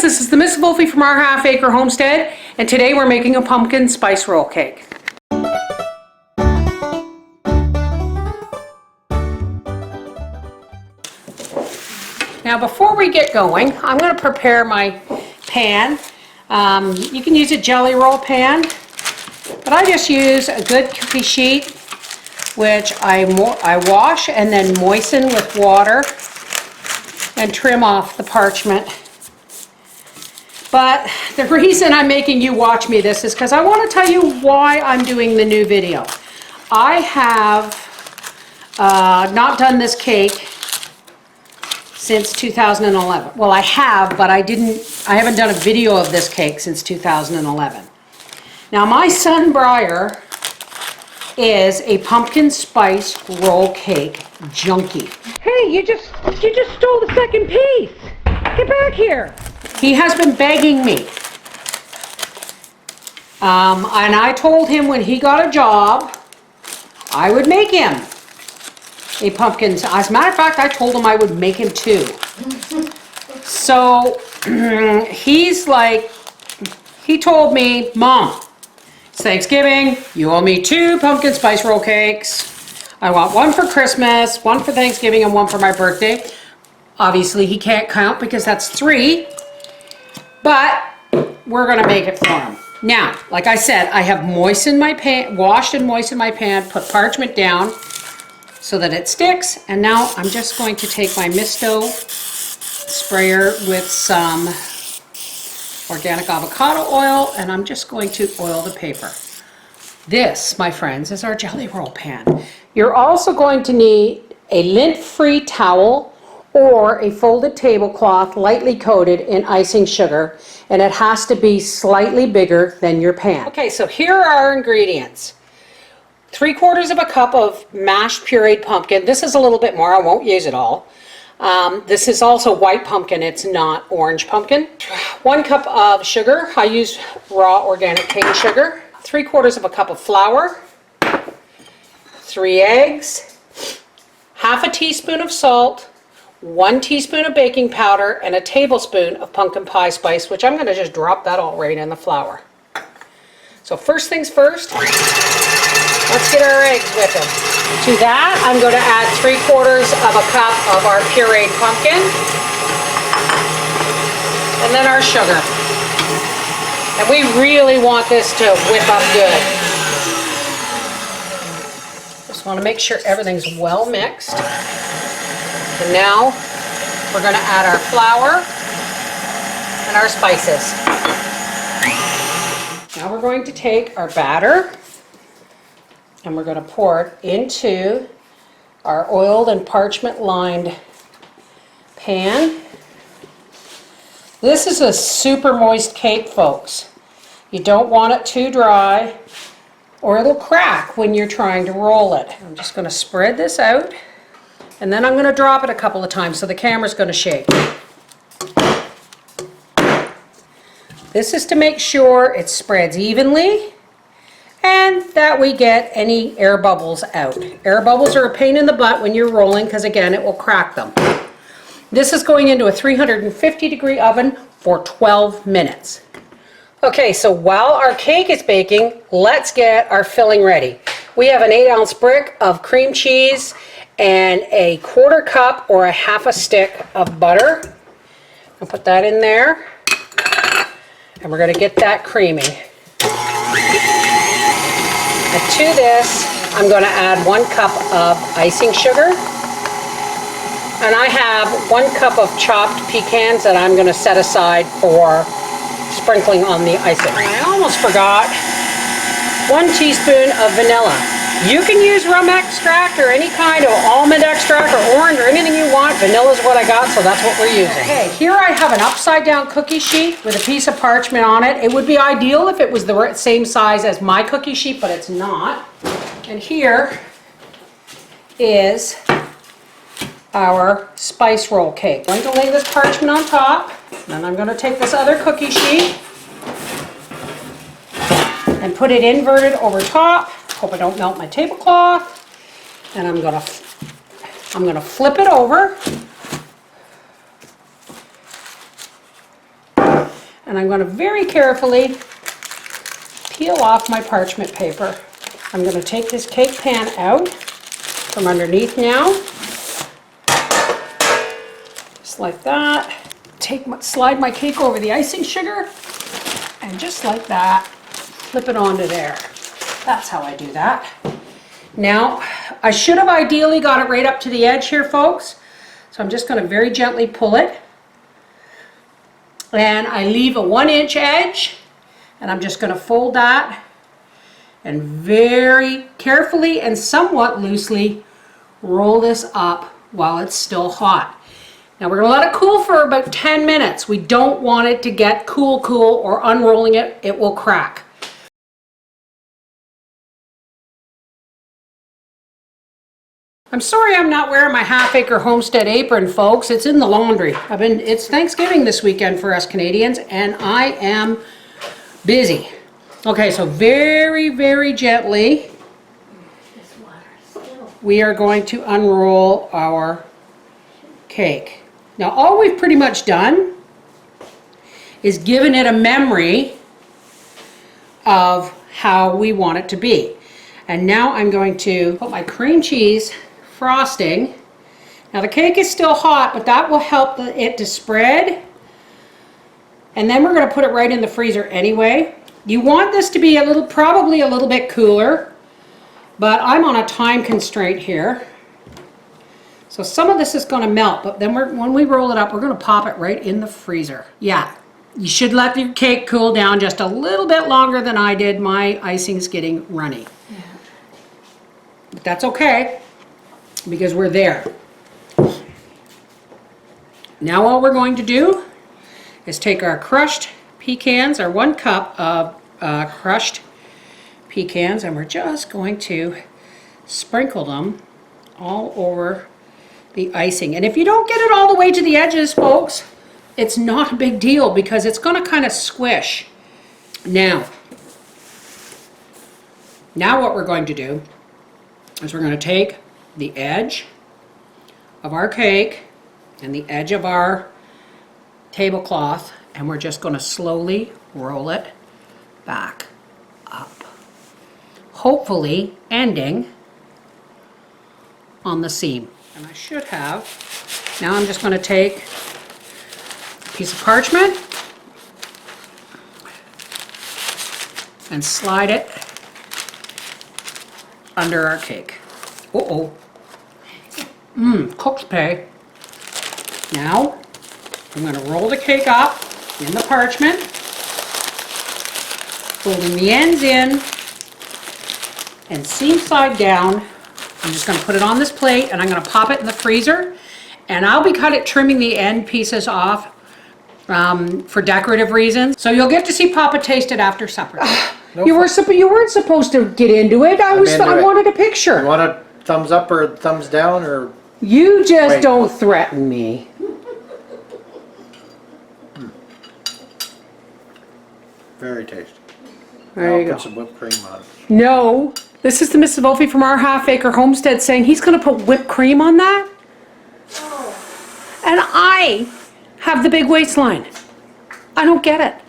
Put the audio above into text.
this is the Miss Wolfie from our Half Acre Homestead, and today we're making a pumpkin spice roll cake. Now before we get going, I'm going to prepare my pan. You can use a jelly roll pan, but I just use a good cookie sheet, which I wash and then moisten with water and trim off the parchment. But the reason I'm making you watch me this is because I want to tell you why I'm doing the new video. I have not done this cake since 2011. Well, I have, but I haven't done a video of this cake since 2011. Now, my son Briar is a pumpkin spice roll cake junkie. Hey, you just stole the second piece. Get back here. He has been begging me. And I told him when he got a job, I would make him a pumpkin. As a matter of fact, I told him I would make him two. So he's like, he told me, Mom, it's Thanksgiving, you owe me 2 pumpkin spice roll cakes. I want one for Christmas, one for Thanksgiving, and one for my birthday. Obviously he can't count because that's 3, but we're gonna make it for him. Now, like I said, I have moistened my pan, washed and moistened my pan, put parchment down so that it sticks, and now I'm just going to take my Misto sprayer with some organic avocado oil, and I'm just going to oil the paper. This, my friends, is our jelly roll pan. You're also going to need a lint-free towel or a folded tablecloth lightly coated in icing sugar, and it has to be slightly bigger than your pan. Okay, so here are our ingredients. 3/4 of a cup of mashed pureed pumpkin. This is a little bit more, I won't use it all. This is also white pumpkin, it's not orange pumpkin. 1 cup of sugar, I use raw organic cane sugar. 3/4 of a cup of flour. 3 eggs. 1/2 teaspoon of salt. 1 teaspoon of baking powder, and a tablespoon of pumpkin pie spice, which I'm going to just drop that all right in the flour. So first things first, let's get our eggs whipping. To that, I'm going to add 3/4 of a cup of our pureed pumpkin, and then our sugar. And we really want this to whip up good. Just want to make sure everything's well mixed. And now we're going to add our flour and our spices. Now we're going to take our batter and we're going to pour it into our oiled and parchment lined pan. This is a super moist cake, folks. You don't want it too dry or it'll crack when you're trying to roll it. I'm just going to spread this out. And then I'm going to drop it a couple of times so the camera's going to shake. This is to make sure it spreads evenly and that we get any air bubbles out. Air bubbles are a pain in the butt when you're rolling because, again, it will crack them. This is going into a 350-degree oven for 12 minutes. Okay, so while our cake is baking, let's get our filling ready. We have an 8-ounce brick of cream cheese and a 1/4 cup or a 1/2 stick of butter. I'll put that in there, and we're going to get that creamy. And to this, I'm going to add 1 cup of icing sugar, and I have 1 cup of chopped pecans that I'm going to set aside for sprinkling on the icing. And I almost forgot 1 teaspoon of vanilla. You can use rum extract or any kind of almond extract or orange or anything you want. Vanilla is what I got, so that's what we're using. Okay, here I have an upside down cookie sheet with a piece of parchment on it. It would be ideal if it was the same size as my cookie sheet, but it's not. And here is our spice roll cake. I'm going to lay this parchment on top, then I'm going to take this other cookie sheet and put it inverted over top. Hope I don't melt my tablecloth. And I'm gonna flip it over. And I'm going to very carefully peel off my parchment paper. I'm going to take this cake pan out from underneath now. Just like that. Slide my cake over the icing sugar, and just like that, flip it onto there. That's how I do that. Now, I should have ideally got it right up to the edge here, folks. So I'm just going to very gently pull it. And I leave a 1-inch edge, and I'm just going to fold that and very carefully and somewhat loosely roll this up while it's still hot. Now we're going to let it cool for about 10 minutes. We don't want it to get cool, or unrolling it, it will crack. I'm sorry I'm not wearing my half-acre homestead apron, folks. It's in the laundry. It's Thanksgiving this weekend for us Canadians, and I am busy. Okay, so very, very gently, we are going to unroll our cake. Now, all we've pretty much done is given it a memory of how we want it to be. And now I'm going to put my cream cheese frosting. Now the cake is still hot, but that will help it to spread. And then we're going to put it right in the freezer anyway. You want this to be probably a little bit cooler, but I'm on a time constraint here. So some of this is going to melt, but then when we roll it up, we're going to pop it right in the freezer. Yeah, you should let your cake cool down just a little bit longer than I did. My icing's getting runny. Yeah. But that's okay, because we're there. Now all we're going to do is take our crushed pecans, our 1 cup of crushed pecans, and we're just going to sprinkle them all over the icing. And if you don't get it all the way to the edges, folks, it's not a big deal because it's going to kind of squish. Now what we're going to do is we're going to take the edge of our cake and the edge of our tablecloth, and we're just going to slowly roll it back up, hopefully ending on the seam. And I should have. Now I'm just going to take a piece of parchment and slide it under our cake. Uh-oh. Cook's pay. Now I'm going to roll the cake up in the parchment, folding the ends in and seam side down. I'm just going to put it on this plate, and I'm going to pop it in the freezer, and I'll be trimming the end pieces off for decorative reasons. So you'll get to see Papa taste it after supper. You weren't supposed to get into it. I wanted a picture. You want a thumbs up or a thumbs down, or? You just don't threaten me. Very tasty. There you go. Put some whipped cream on it. No. This is the Mrs. Wolfie from our half-acre homestead saying he's going to put whipped cream on that? Oh. And I have the big waistline. I don't get it.